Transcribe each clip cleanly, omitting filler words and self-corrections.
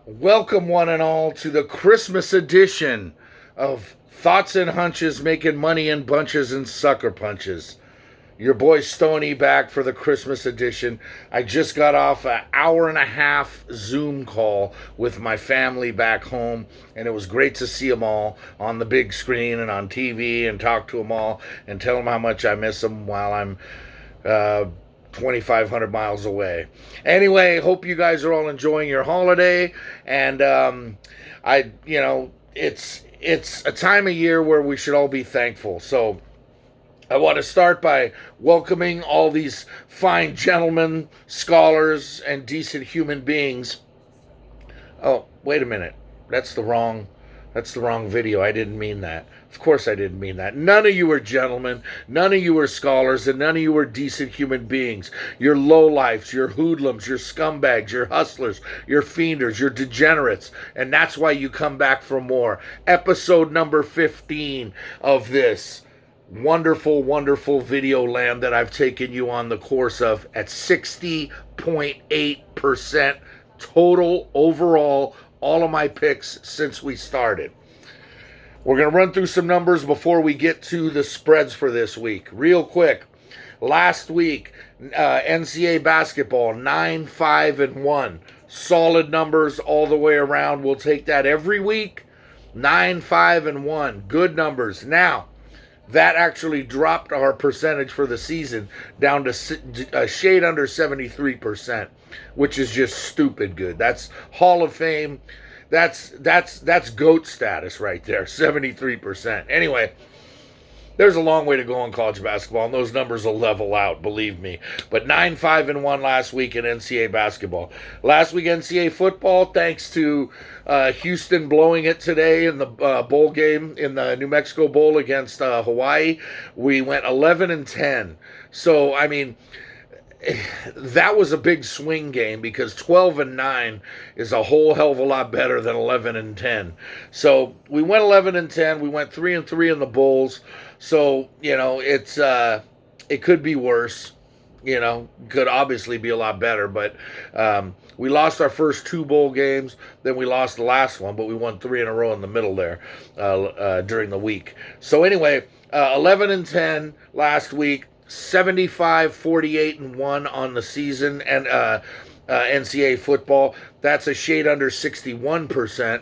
Welcome, one and all, to the Christmas edition of Thoughts and Hunches, making money in bunches and sucker punches. Your boy Stony back for the Christmas edition. I just got off an hour and a half Zoom call with my family back home, and it was great to see them all on the big screen and on TV and talk to them all and tell them how much I miss them while I'm uh, 2,500 miles away. Anyway, hope you guys are all enjoying your holiday, and it's a time of year where we should all be thankful. So I want to start by welcoming all these fine gentlemen, scholars, and decent human beings. Oh, wait a minute. That's the wrong video. I didn't mean that. Of course I didn't mean that. None of you are gentlemen, none of you are scholars, and none of you are decent human beings. You're lowlifes, you're hoodlums, you're scumbags, you're hustlers, you're fienders, you're degenerates, and that's why you come back for more. Episode number 15 of this wonderful, wonderful video land that I've taken you on the course of at 60.8% total overall, all of my picks since we started. We're going to run through some numbers before we get to the spreads for this week. Real quick, last week, NCAA basketball, 9-5-1. Solid numbers all the way around. We'll take that every week. 9-5-1. Good numbers. Now, that actually dropped our percentage for the season down to a shade under 73%, which is just stupid good. That's Hall of Fame. That's GOAT status right there, 73%. Anyway, there's a long way to go in college basketball, and those numbers will level out, believe me. But 9-5-1 last week in NCAA basketball. Last week NCAA football, thanks to Houston blowing it today in the bowl game, in the New Mexico Bowl against Hawaii, we went 11-10. So, I mean, that was a big swing game because 12-9 is a whole hell of a lot better than 11-10. So we went 11-10. We went 3-3 in the bowls. So it could be worse. Could obviously be a lot better. But we lost our first two bowl games. Then we lost the last one, but we won 3 in a row in the middle there during the week. So anyway, 11-10 last week. 75-48-1 on the season, and NCAA football. That's a shade under 61%.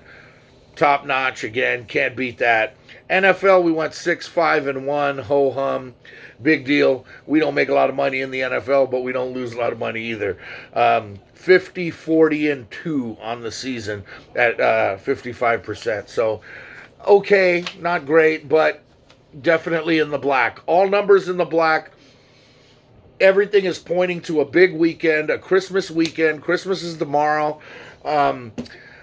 Top notch again, can't beat that. NFL, we went 6-5-1, ho hum, big deal. We don't make a lot of money in the NFL, but we don't lose a lot of money either. 50-40-2 on the season at 55%. So, okay, not great, but definitely in the black. All numbers in the black. Everything is pointing to a big weekend, a Christmas weekend. Christmas is tomorrow. I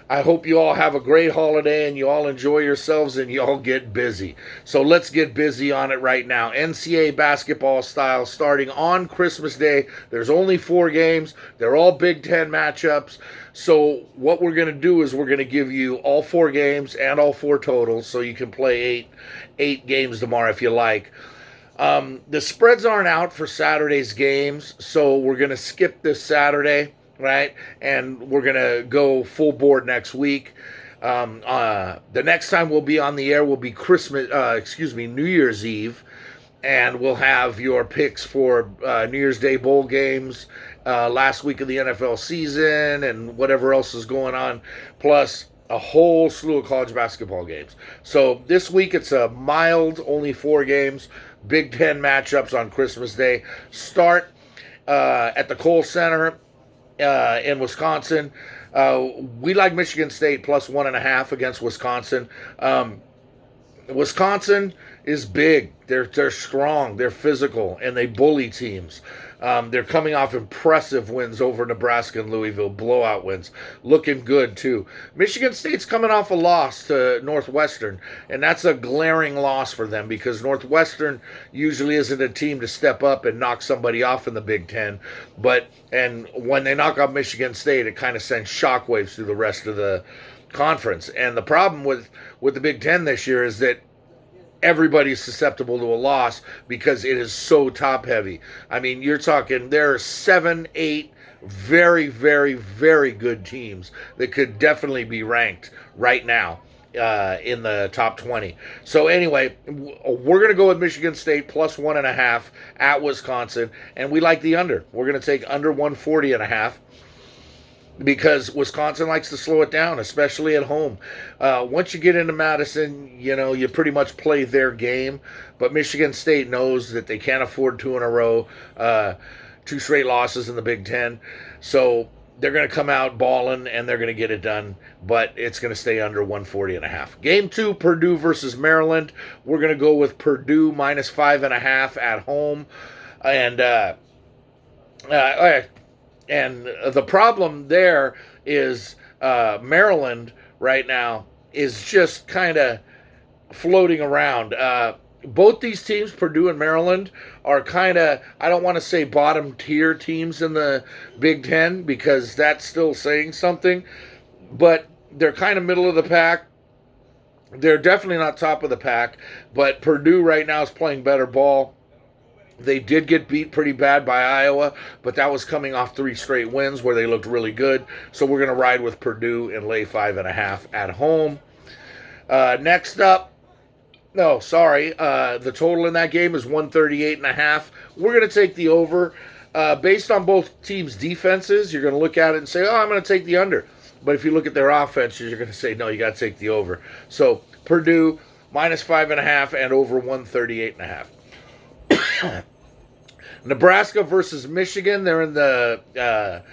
hope you all have a great holiday and you all enjoy yourselves and you all get busy. So let's get busy on it right now. NCAA basketball style, starting on Christmas Day. There's only 4 games. They're all Big Ten matchups. So what we're going to do is we're going to give you all 4 games and all 4 totals, so you can play eight games tomorrow if you like. The spreads aren't out for Saturday's games, so we're going to skip this Saturday, right? And we're going to go full board next week. The next time we'll be on the air will be New Year's Eve, and we'll have your picks for New Year's Day bowl games, last week of the NFL season, and whatever else is going on, plus a whole slew of college basketball games. So this week it's a mild, only 4 games, Big Ten matchups on Christmas Day. Start at the Kohl Center in Wisconsin. We like Michigan State plus 1.5 against Wisconsin. Wisconsin is big. They're strong. They're physical, and they bully teams. They're coming off impressive wins over Nebraska and Louisville, blowout wins. Looking good, too. Michigan State's coming off a loss to Northwestern, and that's a glaring loss for them because Northwestern usually isn't a team to step up and knock somebody off in the Big Ten. And when they knock off Michigan State, it kind of sends shockwaves through the rest of the conference. And the problem with the Big Ten this year is that everybody's susceptible to a loss because it is so top heavy. I mean, you're talking there are 7, 8 very, very, very good teams that could definitely be ranked right now in the top 20. So anyway, we're going to go with Michigan State plus 1.5 at Wisconsin, and we like the under. We're going to take under 140.5 because Wisconsin likes to slow it down, especially at home. Once you get into Madison, you pretty much play their game. But Michigan State knows that they can't afford two in a row, two straight losses in the Big Ten. So they're going to come out balling, and they're going to get it done. But it's going to stay under 140.5. Game 2, Purdue versus Maryland. We're going to go with Purdue minus 5.5 at home. And the problem there is Maryland right now is just kind of floating around. Both these teams, Purdue and Maryland, are kind of, I don't want to say bottom tier teams in the Big Ten because that's still saying something, but they're kind of middle of the pack. They're definitely not top of the pack, but Purdue right now is playing better ball. They did get beat pretty bad by Iowa, but that was coming off 3 straight wins where they looked really good. So we're going to ride with Purdue and lay 5.5 at home. Next up, the total in that game is 138.5. We're going to take the over. Based on both teams' defenses, you're going to look at it and say, I'm going to take the under. But if you look at their offenses, you're going to say, no, you got to take the over. So Purdue minus 5.5 and over 138.5. Nebraska versus Michigan. They're in the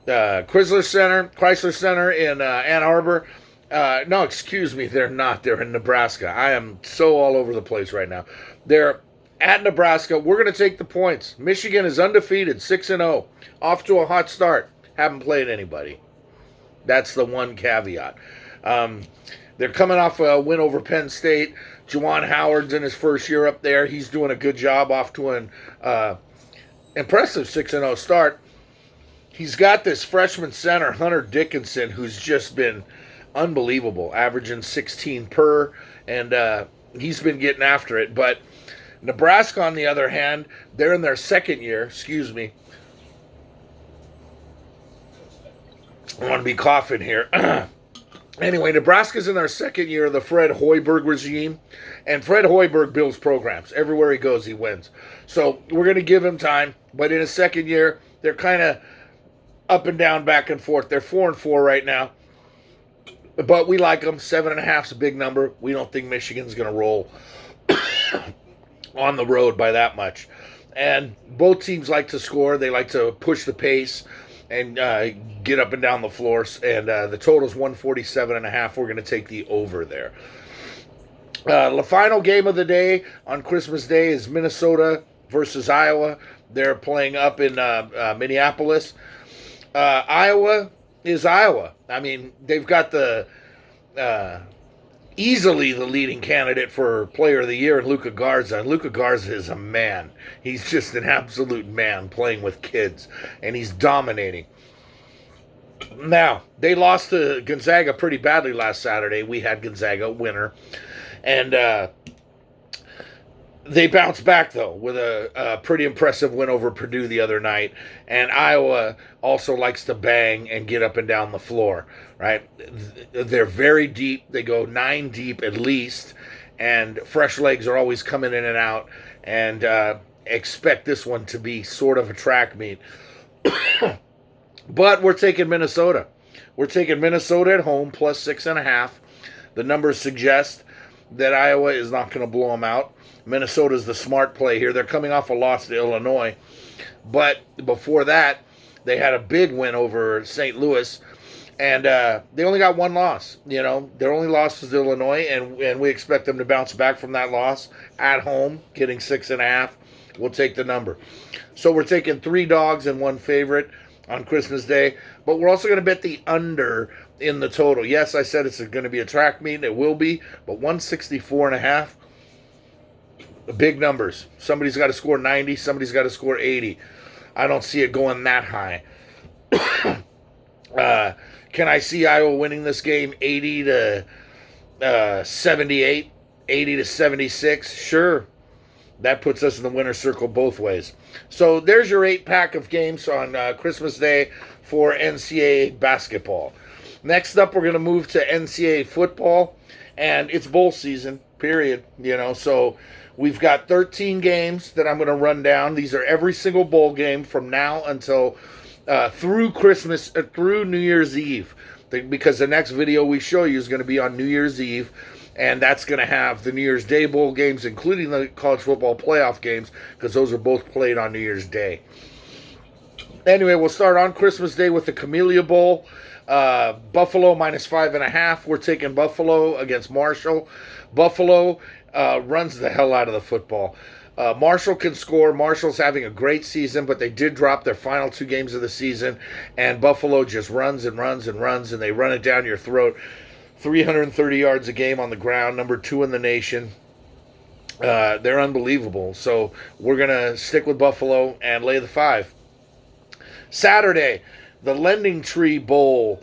Chrysler Center in Ann Arbor. No, excuse me, they're not. They're in Nebraska. I am so all over the place right now. They're at Nebraska. We're going to take the points. Michigan is undefeated, 6-0. Off to a hot start. Haven't played anybody. That's the one caveat. They're coming off a win over Penn State. Juwan Howard's in his first year up there. He's doing a good job, off to an impressive 6-0 start. He's got this freshman center, Hunter Dickinson, who's just been unbelievable, averaging 16 per, and he's been getting after it. But Nebraska, on the other hand, they're in their second year. Excuse me. I want to be coughing here. Anyway, Nebraska's in their second year of the Fred Hoiberg regime, and Fred Hoiberg builds programs. Everywhere he goes, he wins. So we're going to give him time, but in his second year, they're kind of up and down, back and forth. They're 4-4 right now, but we like them. 7.5 is a big number. We don't think Michigan's going to roll on the road by that much. And both teams like to score. They like to push the pace and get up and down the floors. And the total is 147.5. We're going to take the over there. The final game of the day on Christmas Day is Minnesota versus Iowa. They're playing up in Minneapolis. Iowa is Iowa. I mean, they've got the easily the leading candidate for Player of the Year, Luka Garza. And Luka Garza is a man. He's just an absolute man playing with kids, and he's dominating. Now, they lost to Gonzaga pretty badly last Saturday. We had Gonzaga winner. And they bounced back, though, with a pretty impressive win over Purdue the other night. And Iowa also likes to bang and get up and down the floor, right? They're very deep. They go 9 deep at least. And fresh legs are always coming in and out. And expect this one to be sort of a track meet. But we're taking Minnesota. We're taking Minnesota at home, plus 6.5. The numbers suggest that Iowa is not going to blow them out. Minnesota's the smart play here. They're coming off a loss to Illinois. But before that, they had a big win over St. Louis. And they only got one loss. You know, their only loss was Illinois, and we expect them to bounce back from that loss at home, getting 6.5. We'll take the number. So we're taking 3 dogs and 1 favorite on Christmas Day, but we're also going to bet the under in the total. Yes, I said it's going to be a track meet, and it will be, but 164.5, big numbers. Somebody's got to score 90, somebody's got to score 80. I don't see it going that high. Can I see Iowa winning this game 80 to 78, 80 to 76? Sure. That puts us in the winner's circle both ways. So there's your 8-pack of games on Christmas Day for NCAA basketball. Next up, we're going to move to NCAA football, and it's bowl season, period. So we've got 13 games that I'm going to run down. These are every single bowl game from now until through Christmas, through New Year's Eve, because the next video we show you is going to be on New Year's Eve, and that's going to have the New Year's Day bowl games, including the college football playoff games, because those are both played on New Year's Day. Anyway, we'll start on Christmas Day with the Camellia Bowl. Buffalo -5.5. We're taking Buffalo against Marshall. Buffalo runs the hell out of the football. Marshall can score. Marshall's having a great season, but they did drop their final 2 games of the season, and Buffalo just runs and runs and runs, and they run it down your throat. 330 yards a game on the ground, number 2 in the nation. They're unbelievable. So we're going to stick with Buffalo and lay the 5. Saturday, the Lending Tree Bowl,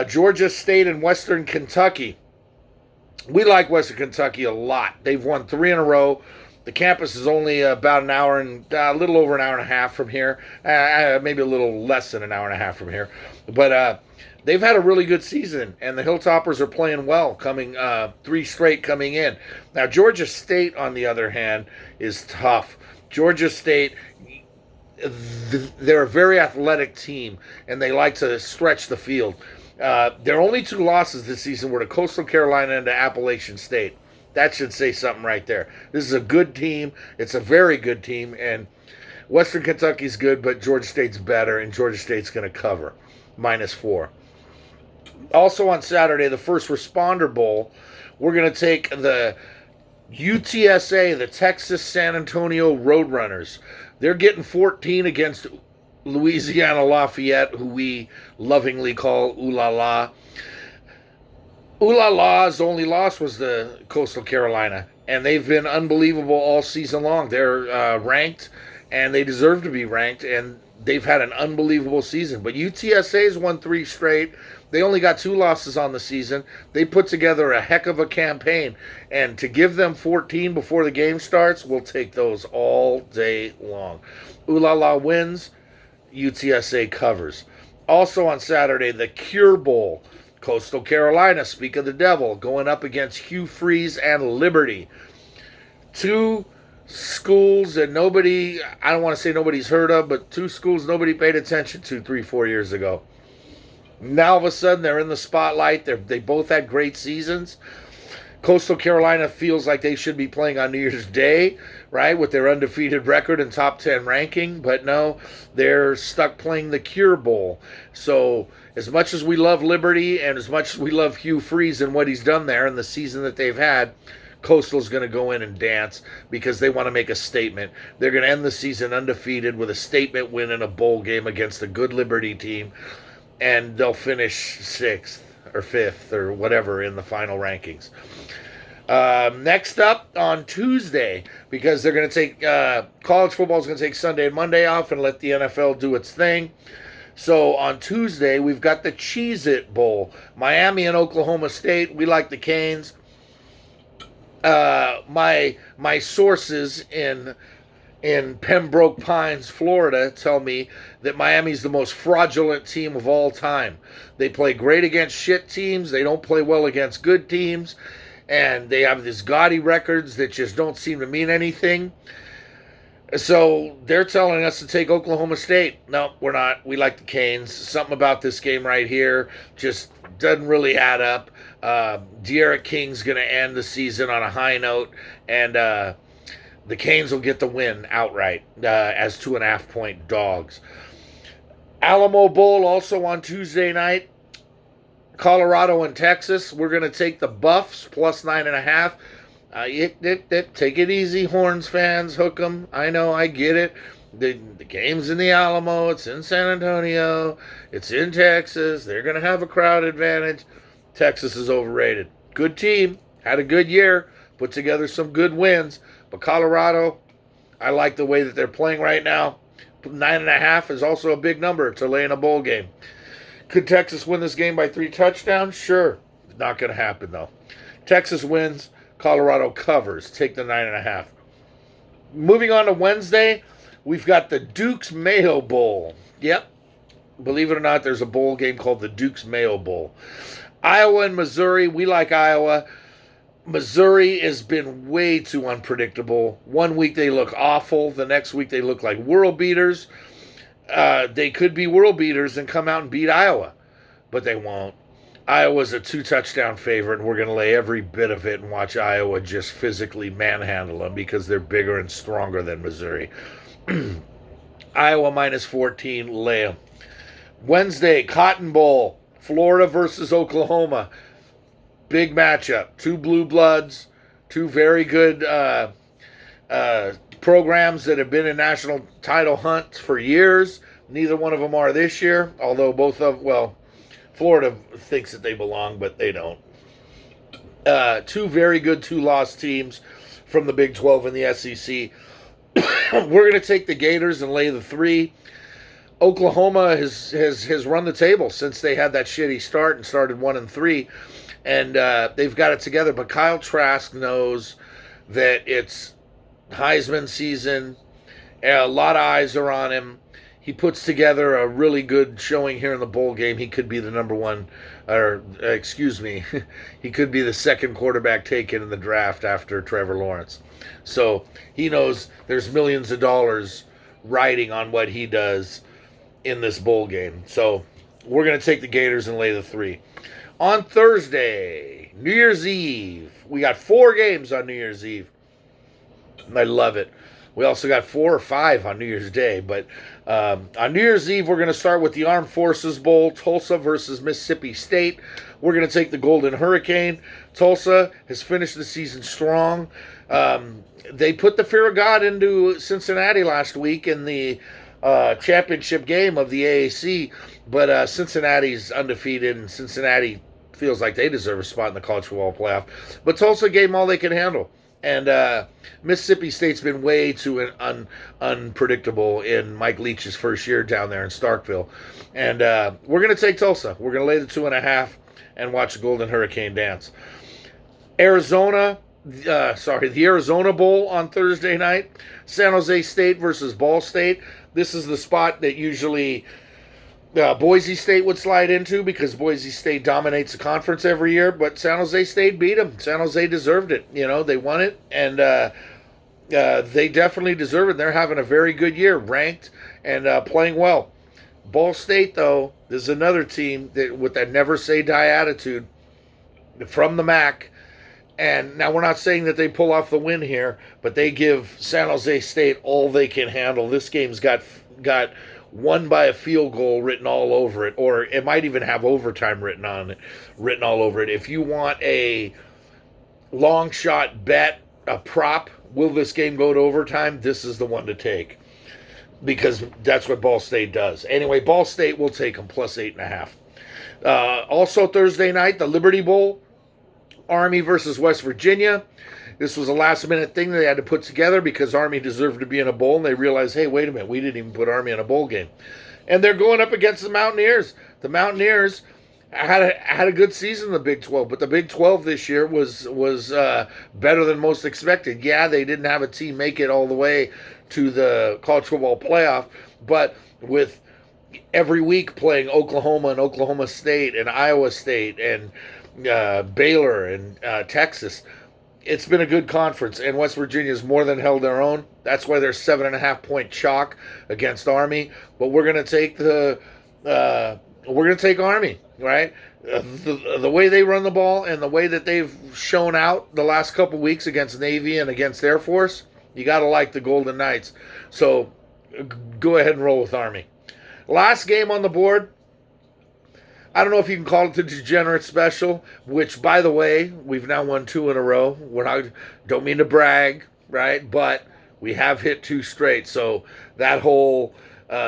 Georgia State and Western Kentucky. We like Western Kentucky a lot. They've won 3 in a row. The campus is only about an hour and a little over an hour and a half from here. Maybe a little less than an hour and a half from here. But they've had a really good season, and the Hilltoppers are playing well, coming 3 straight coming in. Now, Georgia State, on the other hand, is tough. Georgia State, they're a very athletic team, and they like to stretch the field. Their only 2 losses this season were to Coastal Carolina and to Appalachian State. That should say something right there. This is a good team. It's a very good team, and Western Kentucky's good, but Georgia State's better, and Georgia State's going to cover, -4. Also on Saturday, the First Responder Bowl, we're going to take the UTSA, the Texas San Antonio Roadrunners. They're getting 14 against Louisiana Lafayette, who we lovingly call Ooh La La. Ooh La La's only loss was the Coastal Carolina, and they've been unbelievable all season long. They're ranked, and they deserve to be ranked, and they've had an unbelievable season. But UTSA's won 3 straight. They only got 2 losses on the season. They put together a heck of a campaign, and to give them 14 before the game starts, we'll take those all day long. Ooh La La wins, UTSA covers. Also on Saturday, the Cure Bowl. Coastal Carolina, speak of the devil, going up against Hugh Freeze and Liberty. 2 schools that nobody, I don't want to say nobody's heard of, but 2 schools nobody paid attention to 3-4 years ago. Now all of a sudden they're in the spotlight. They both had great seasons. Coastal Carolina feels like they should be playing on New Year's Day, right, with their undefeated record and top 10 ranking, but no, they're stuck playing the Cure Bowl. So as much as we love Liberty and as much as we love Hugh Freeze and what he's done there and the season that they've had, Coastal's going to go in and dance because they want to make a statement. They're going to end the season undefeated with a statement win in a bowl game against a good Liberty team, and they'll finish 6th or 5th or whatever in the final rankings. Next up on Tuesday, because they're going to take college football is going to take Sunday and Monday off and let the NFL do its thing. So on Tuesday, we've got the Cheez-It Bowl. Miami and Oklahoma State. We like the Canes. My sources in Pembroke Pines, Florida, tell me that Miami's the most fraudulent team of all time. They play great against shit teams. They don't play well against good teams. And they have these gaudy records that just don't seem to mean anything. So they're telling us to take Oklahoma State. No, we're not. We like the Canes. Something about this game right here just doesn't really add up. De'Ara King's going to end the season on a high note, and the Canes will get the win outright as 2.5-point dogs. Alamo Bowl also on Tuesday night. Colorado and Texas. We're going to take the Buffs plus 9.5. Take it easy, Horns fans. Hook 'em. I know, I get it. The game's in the Alamo. It's in San Antonio. It's in Texas. They're going to have a crowd advantage. Texas is overrated. Good team. Had a good year. Put together some good wins. But Colorado, I like the way that they're playing right now. 9.5 is also a big number to lay in a bowl game. Could Texas win this game by 3 touchdowns? Sure. Not going to happen, though. Texas wins. Colorado covers. Take the 9.5. Moving on to Wednesday, we've got the Duke's Mayo Bowl. Yep. Believe it or not, there's a bowl game called the Duke's Mayo Bowl. Iowa and Missouri, we like Iowa. Missouri has been way too unpredictable. One week they look awful. The next week they look like world beaters. They could be world beaters and come out and beat Iowa, but they won't. Iowa's a 2-touchdown favorite, and we're going to lay every bit of it and watch Iowa just physically manhandle them because they're bigger and stronger than Missouri. Iowa minus 14, lay them. Wednesday, Cotton Bowl, Florida versus Oklahoma. Big matchup. Two blue bloods, two very good programs that have been in national title hunts for years. Neither one of them are this year, although Florida thinks that they belong, but they don't. Two very good two-loss teams from the Big 12 and the SEC. We're going to take the Gators and lay the 3. Oklahoma has run the table since they had that shitty start and started 1-3, and they've got it together. But Kyle Trask knows that it's Heisman season. A lot of eyes are on him. He puts together a really good showing here in the bowl game. He could be the number one, he could be the second quarterback taken in the draft after Trevor Lawrence. So he knows there's millions of dollars riding on what he does in this bowl game. So we're going to take the Gators and lay the 3. On Thursday, New Year's Eve, we got 4 games on New Year's Eve. I love it. We also got 4 or 5 on New Year's Day. But on New Year's Eve, we're going to start with the Armed Forces Bowl, Tulsa versus Mississippi State. We're going to take the Golden Hurricane. Tulsa has finished the season strong. They put the fear of God into Cincinnati last week in the championship game of the AAC. But Cincinnati's undefeated, and Cincinnati feels like they deserve a spot in the college football playoff. But Tulsa gave them all they can handle. And Mississippi State's been way too unpredictable in Mike Leach's first year down there in Starkville. And we're going to take Tulsa. We're going to lay the 2.5 and watch the Golden Hurricane dance. The Arizona Bowl on Thursday night. San Jose State versus Ball State. This is the spot that usually Boise State would slide into because Boise State dominates the conference every year, but San Jose State beat them. San Jose deserved it. They won it, and they definitely deserve it. They're having a very good year, ranked and playing well. Ball State, though, is another team that with that never say die attitude from the MAC. And now we're not saying that they pull off the win here, but they give San Jose State all they can handle. This game's got won by a field goal written all over it, or it might even have overtime written all over it. If you want a long shot bet, a prop, will this game go to overtime? This is the one to take because that's what Ball State does. Anyway, Ball State will take them plus 8.5. Also Thursday night, the Liberty Bowl, Army versus West Virginia. This was a last-minute thing they had to put together because Army deserved to be in a bowl, and they realized, hey, wait a minute, we didn't even put Army in a bowl game. And they're going up against the Mountaineers. The Mountaineers had a good season in the Big 12, but the Big 12 this year was better than most expected. Yeah, they didn't have a team make it all the way to the college football playoff, but with every week playing Oklahoma and Oklahoma State and Iowa State and Baylor and Texas, it's been a good conference, and West Virginia's more than held their own. That's why they're 7.5-point chalk against Army. But we're going to take Army, right? The way they run the ball and the way that they've shown out the last couple weeks against Navy and against Air Force, you got to like the Golden Knights. So go ahead and roll with Army. Last game on the board. I don't know if you can call it the Degenerate Special, which, by the way, we've now won 2 in a row. Don't mean to brag, right? But we have hit 2 straight. So that whole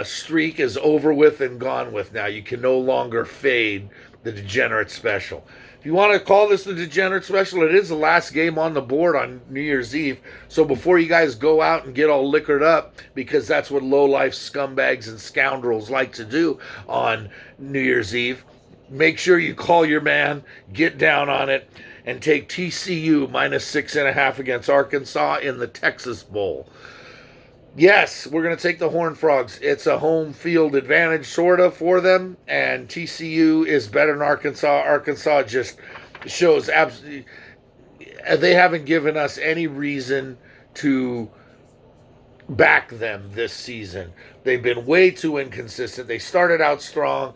streak is over with and gone with now. You can no longer fade the Degenerate Special. If you want to call this the Degenerate Special, it is the last game on the board on New Year's Eve. So before you guys go out and get all liquored up, because that's what low-life scumbags and scoundrels like to do on New Year's Eve, make sure you call your man, get down on it, and take TCU minus 6.5 against Arkansas in the Texas Bowl. Yes, we're going to take the Horned Frogs. It's a home field advantage, sort of, for them, and TCU is better than Arkansas. Arkansas just shows absolutely. They haven't given us any reason to back them this season. They've been way too inconsistent. They started out strong,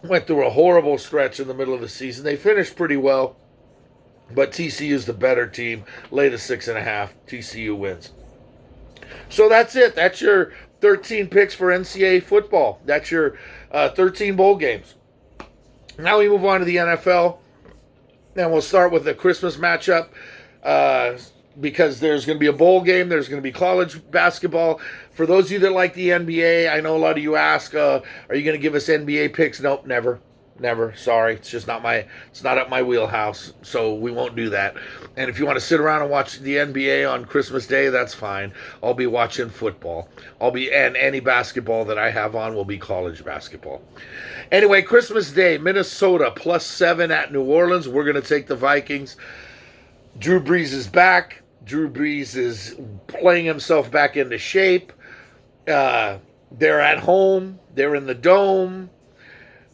went through a horrible stretch in the middle of the season. They finished pretty well, but TCU is the better team. Lay the 6.5. TCU wins. So that's it. That's your 13 picks for NCAA football. That's your 13 bowl games. Now we move on to the NFL. And we'll start with the Christmas matchup because there's going to be a bowl game. There's going to be college basketball. For those of you that like the NBA, I know a lot of you ask, are you going to give us NBA picks? Nope, never. Never. Sorry. It's just not it's not up my wheelhouse. So we won't do that. And if you want to sit around and watch the NBA on Christmas Day, that's fine. I'll be watching football. And any basketball that I have on will be college basketball. Anyway, Christmas Day, Minnesota +7 at New Orleans. We're going to take the Vikings. Drew Brees is back. Drew Brees is playing himself back into shape. They're at home. They're in the Dome.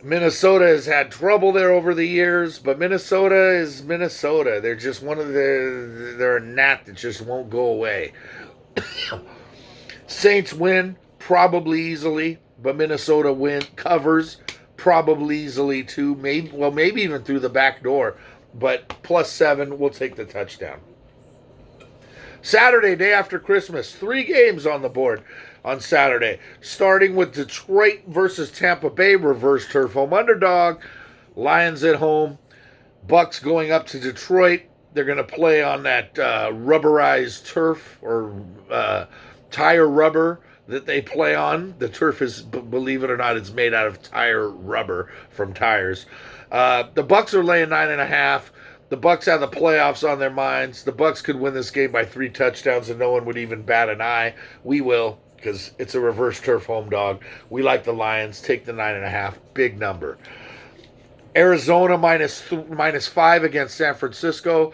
Minnesota has had trouble there over the years, but Minnesota is Minnesota. They're just they're a gnat that just won't go away. Saints win, probably easily, but Minnesota covers, probably easily too. Maybe even through the back door, but +7, we'll take the touchdown. Saturday, day after Christmas, 3 games on the board on Saturday, starting with Detroit versus Tampa Bay, reverse turf home underdog. Lions at home. Bucks going up to Detroit. They're going to play on that rubberized turf or tire rubber that they play on. The turf is, believe it or not, it's made out of tire rubber from tires. The Bucks are laying 9.5. The Bucks have the playoffs on their minds. The Bucks could win this game by 3 touchdowns and no one would even bat an eye. We will, because it's a reverse turf home dog. We like the Lions. Take the 9.5. Big number. Arizona -5 against San Francisco.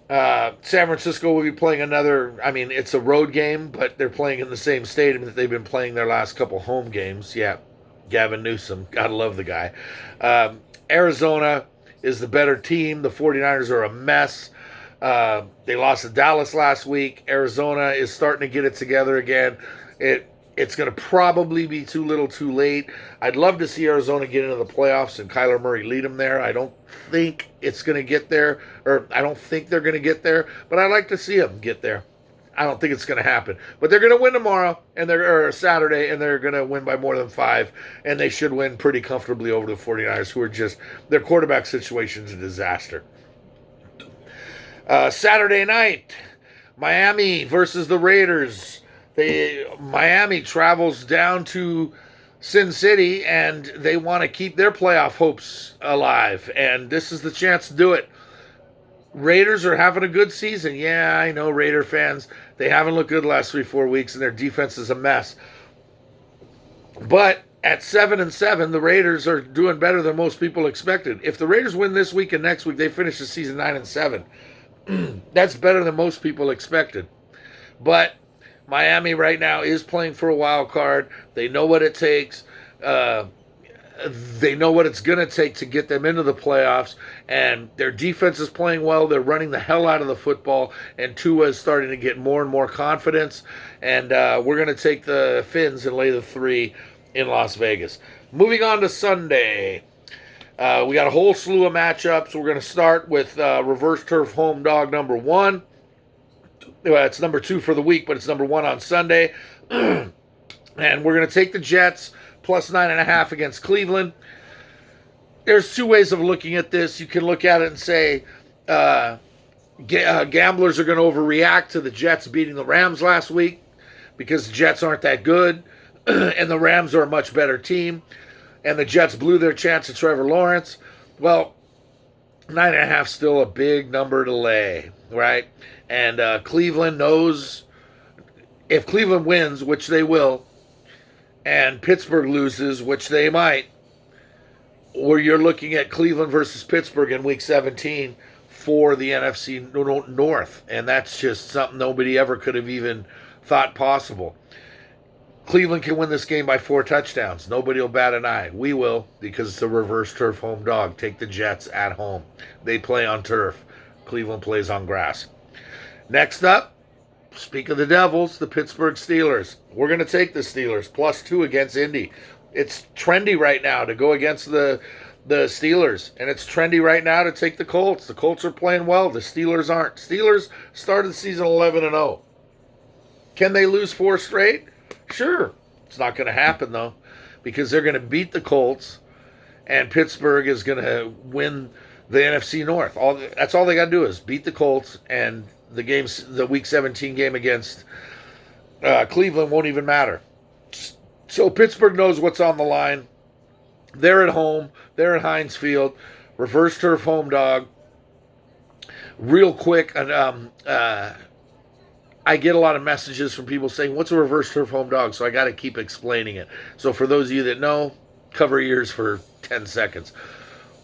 San Francisco will be playing it's a road game, but they're playing in the same stadium that they've been playing their last couple home games. Yeah, Gavin Newsom. Gotta love the guy. Arizona is the better team. The 49ers are a mess. They lost to Dallas last week. Arizona is starting to get it together again. It's going to probably be too little too late. I'd love to see Arizona get into the playoffs and Kyler Murray lead them there. I don't think it's going to get there, or I don't think they're going to get there, but I'd like to see them get there. I don't think it's going to happen. But they're going to win tomorrow, or Saturday, and they're going to win by more than 5, and they should win pretty comfortably over the 49ers, who are just, their quarterback situation is a disaster. Saturday night, Miami versus the Raiders. Miami travels down to Sin City, and they want to keep their playoff hopes alive, and this is the chance to do it. Raiders are having a good season. Yeah, I know, Raider fans. They haven't looked good the last 3-4 weeks, and their defense is a mess. But at 7-7, the Raiders are doing better than most people expected. If the Raiders win this week and next week, they finish the season 9-7. That's better than most people expected. But Miami right now is playing for a wild card. They know what it takes. They know what it's going to take to get them into the playoffs, and their defense is playing well. They're running the hell out of the football, and Tua is starting to get more and more confidence, and we're going to take the Fins and lay the 3 in Las Vegas. Moving on to Sunday, we got a whole slew of matchups. We're going to start with reverse turf home dog number 1. Well, it's number 2 for the week, but it's number 1 on Sunday, and we're going to take the Jets plus 9.5 against Cleveland. There's 2 ways of looking at this. You can look at it and say gamblers are going to overreact to the Jets beating the Rams last week because the Jets aren't that good, and the Rams are a much better team, and the Jets blew their chance at Trevor Lawrence. Well, 9.5 still a big number to lay, right? And Cleveland knows if Cleveland wins, which they will, and Pittsburgh loses, which they might, Where you're looking at Cleveland versus Pittsburgh in Week 17 for the NFC North, and that's just something nobody ever could have even thought possible. Cleveland can win this game by 4 touchdowns. Nobody will bat an eye. We will, because it's a reverse turf home dog. Take the Jets at home. They play on turf. Cleveland plays on grass. Next up, speak of the Devils, the Pittsburgh Steelers. We're going to take the Steelers, +2 against Indy. It's trendy right now to go against the Steelers, and it's trendy right now to take the Colts. The Colts are playing well. The Steelers aren't. Steelers started the season 11-0. Can they lose 4 straight? Sure. It's not going to happen, though, because they're going to beat the Colts, and Pittsburgh is going to win the NFC North. That's all they got to do is beat the Colts, and the Week 17 game against Cleveland won't even matter. So Pittsburgh knows what's on the line. They're at home. They're at Heinz Field. Reverse turf home dog. Real quick, I get a lot of messages from people saying, what's a reverse turf home dog? So I got to keep explaining it. So for those of you that know, cover your ears for 10 seconds.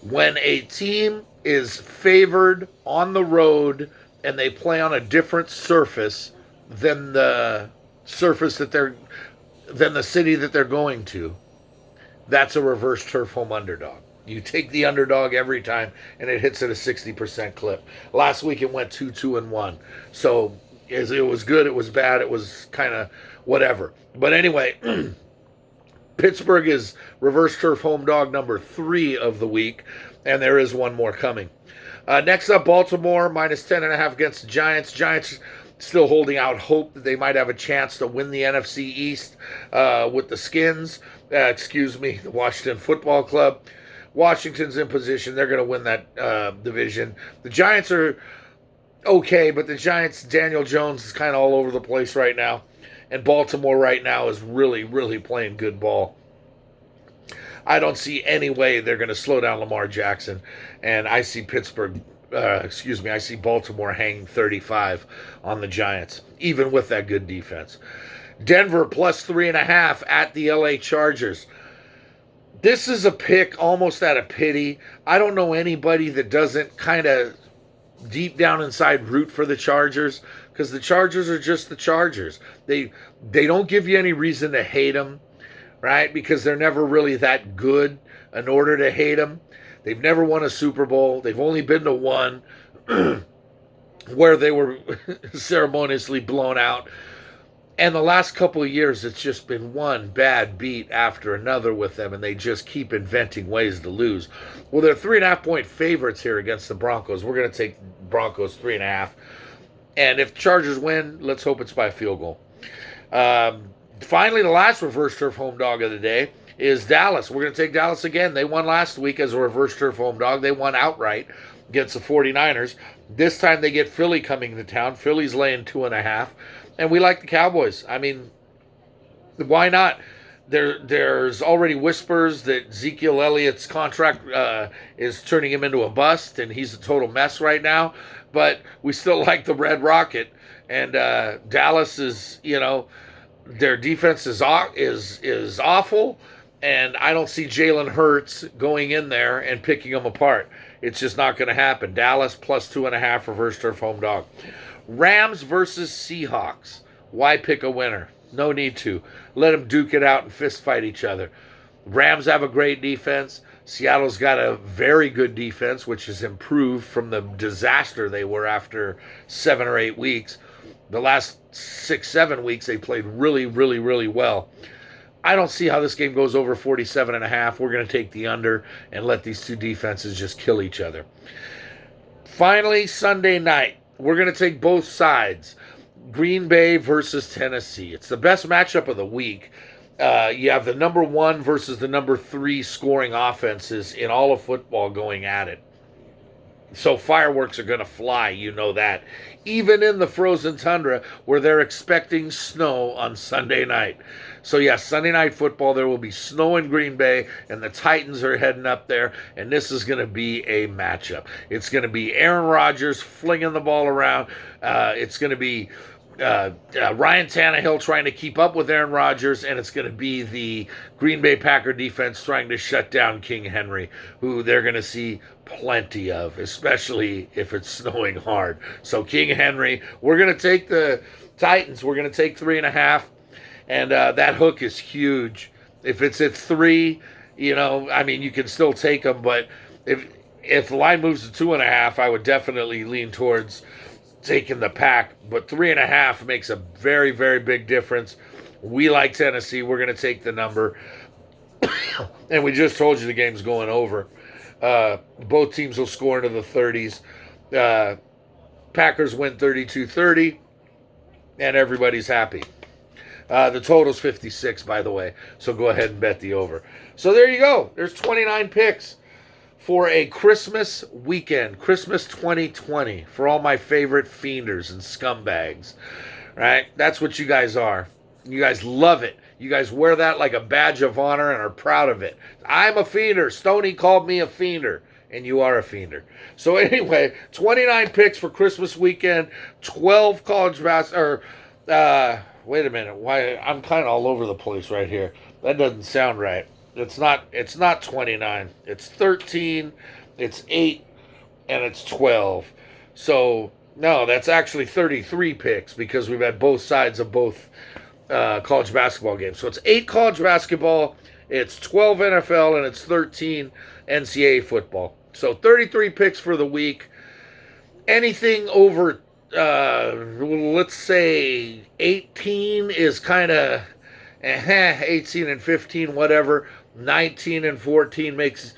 When a team is favored on the road and they play on a different surface than the city that they're going to, that's a reverse turf home underdog. You take the underdog every time, and it hits at a 60% clip. Last week it went 2-2-1. So it was good, it was bad, it was kind of whatever. But anyway, Pittsburgh is reverse turf home dog number 3 of the week, and there is one more coming. Next up, Baltimore, -10.5 against the Giants. Giants still holding out hope that they might have a chance to win the NFC East with the Skins. The Washington Football Club. Washington's in position. They're going to win that division. The Giants are okay, but the Giants, Daniel Jones is kind of all over the place right now. And Baltimore right now is really, really playing good ball. I don't see any way they're going to slow down Lamar Jackson. And I see I see Baltimore hanging 35 on the Giants, even with that good defense. Denver +3.5 at the LA Chargers. This is a pick almost out of pity. I don't know anybody that doesn't kind of deep down inside root for the Chargers, because the Chargers are just the Chargers. They don't give you any reason to hate them, right? Because they're never really that good in order to hate them. They've never won a Super Bowl. They've only been to one where they were ceremoniously blown out. And the last couple of years, it's just been one bad beat after another with them, and they just keep inventing ways to lose. Well, they're 3.5-point favorites here against the Broncos. We're going to take Broncos 3.5. And if the Chargers win, let's hope it's by a field goal. Finally, the last reverse turf home dog of the day is Dallas. We're going to take Dallas again. They won last week as a reverse turf home dog. They won outright against the 49ers. This time they get Philly coming to town. Philly's laying 2.5. And we like the Cowboys. I mean, why not? There's already whispers that Ezekiel Elliott's contract is turning him into a bust, and he's a total mess right now. But we still like the Red Rocket. And Dallas is, their defense is awful. And I don't see Jalen Hurts going in there and picking them apart. It's just not going to happen. Dallas +2.5 reverse turf home dog. Rams versus Seahawks. Why pick a winner? No need to. Let them duke it out and fist fight each other. Rams have a great defense. Seattle's got a very good defense, which has improved from the disaster they were after 7 or 8 weeks. The last 6-7 weeks, they played really, really, really well. I don't see how this game goes over 47.5. We're going to take the under and let these two defenses just kill each other. Finally, Sunday night, we're going to take both sides. Green Bay versus Tennessee. It's the best matchup of the week. You have the number 1 versus the number 3 scoring offenses in all of football going at it. So fireworks are going to fly, you know that. Even in the frozen tundra where they're expecting snow on Sunday night. So yes, Sunday night football, there will be snow in Green Bay, and the Titans are heading up there, and this is going to be a matchup. It's going to be Aaron Rodgers flinging the ball around. It's going to be Ryan Tannehill trying to keep up with Aaron Rodgers, and it's going to be the Green Bay Packer defense trying to shut down King Henry, who they're going to see plenty of, especially if it's snowing hard. So King Henry, we're going to take the Titans. We're going to take 3.5, and that hook is huge. If it's at 3, I mean, you can still take them, but if the line moves to 2.5, I would definitely lean towards taking the pack, but 3.5 makes a very, very big difference. We like Tennessee. We're going to take the number. And we just told you the game's going over. Both teams will score into the 30s. Packers win 32-30, and everybody's happy. The total's 56, by the way, so go ahead and bet the over. So there you go. There's 29 picks for a Christmas weekend, Christmas 2020, for all my favorite fienders and scumbags, right? That's what you guys are. You guys love it. You guys wear that like a badge of honor and are proud of it. I'm a fiender. Stoney called me a fiender, and you are a fiender. So anyway, 29 picks for Christmas weekend, 12 college basketball, wait a minute. Why I'm kind of all over the place right here. That doesn't sound right. It's not 29. It's 13, it's 8, and it's 12. So, no, that's actually 33 picks because we've had both sides of both college basketball games. So it's 8 college basketball, it's 12 NFL, and it's 13 NCAA football. So 33 picks for the week. Anything over, let's say 18 is kind of 18 and 15, whatever. 19 and 14 makes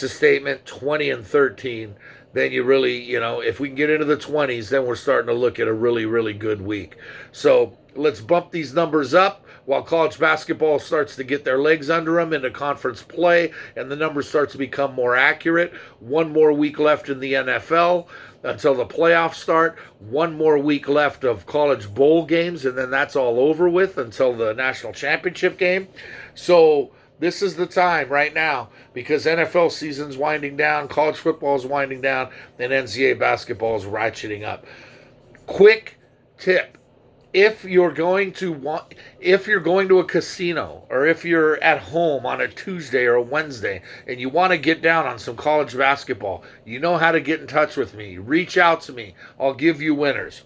a statement. 20 and 13, then you really, if we can get into the 20s, then we're starting to look at a really, really good week. So let's bump these numbers up while college basketball starts to get their legs under them into conference play, and the numbers start to become more accurate. One more week left in the NFL until the playoffs start. One more week left of college bowl games, and then that's all over with until the national championship game. So this is the time right now because NFL season's winding down, college football is winding down, and NCAA basketball is ratcheting up. Quick tip. If you're going to a casino, or if you're at home on a Tuesday or a Wednesday and you want to get down on some college basketball, you know how to get in touch with me. Reach out to me. I'll give you winners.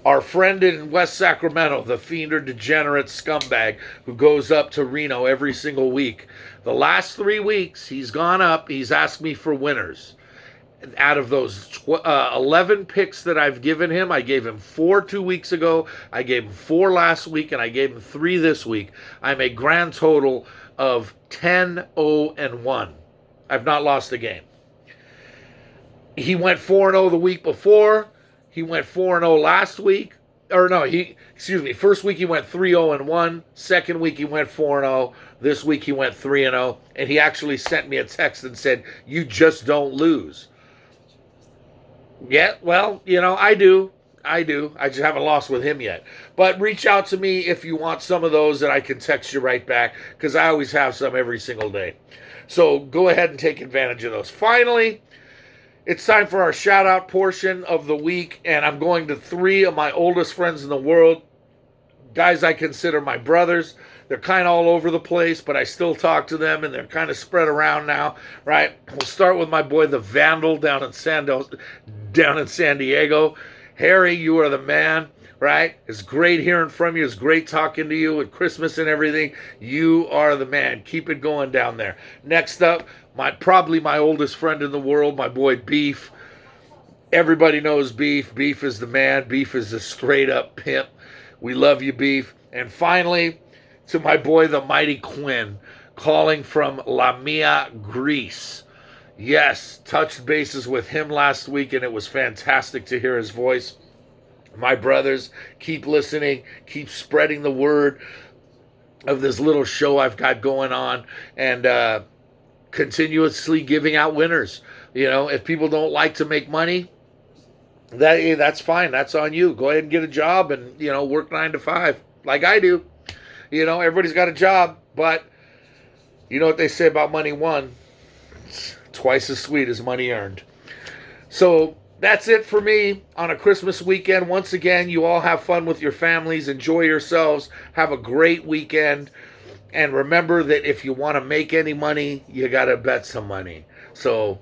Our friend in West Sacramento, the fiender degenerate scumbag who goes up to Reno every single week. The last 3 weeks, he's gone up. He's asked me for winners. Out of those 11 picks that I've given him, I gave him 4 2 weeks ago, I gave him 4 last week, and I gave him 3 this week. I'm a grand total of 10-0-1. I've not lost a game. He went 4-0 the week before. He went 4-0 last week. First week he went 3-0-1. Second week he went 4-0. This week he went 3-0. And he actually sent me a text and said, "You just don't lose." Yeah, well, I do. I just haven't lost with him yet. But reach out to me if you want some of those, and I can text you right back because I always have some every single day. So go ahead and take advantage of those. Finally, it's time for our shout-out portion of the week, and I'm going to 3 of my oldest friends in the world, guys I consider my brothers. They're kind of all over the place, but I still talk to them, and they're kind of spread around now, right? We'll start with my boy, the Vandal, down in San Diego. Harry, you are the man, right? It's great hearing from you. It's great talking to you at Christmas and everything. You are the man. Keep it going down there. Next up, probably my oldest friend in the world, my boy Beef. Everybody knows Beef. Beef is the man. Beef is a straight-up pimp. We love you, Beef. And finally, to my boy, the mighty Quinn, calling from Lamia, Greece. Yes, touched bases with him last week, and it was fantastic to hear his voice. My brothers, keep listening, keep spreading the word of this little show I've got going on, and continuously giving out winners. If people don't like to make money, that's fine. That's on you. Go ahead and get a job and, work 9 to 5 like I do. Everybody's got a job, but you know what they say about money won? It's twice as sweet as money earned. So that's it for me on a Christmas weekend. Once again, you all have fun with your families. Enjoy yourselves. Have a great weekend. And remember that if you want to make any money, you got to bet some money. So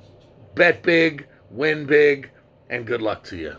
bet big, win big, and good luck to you.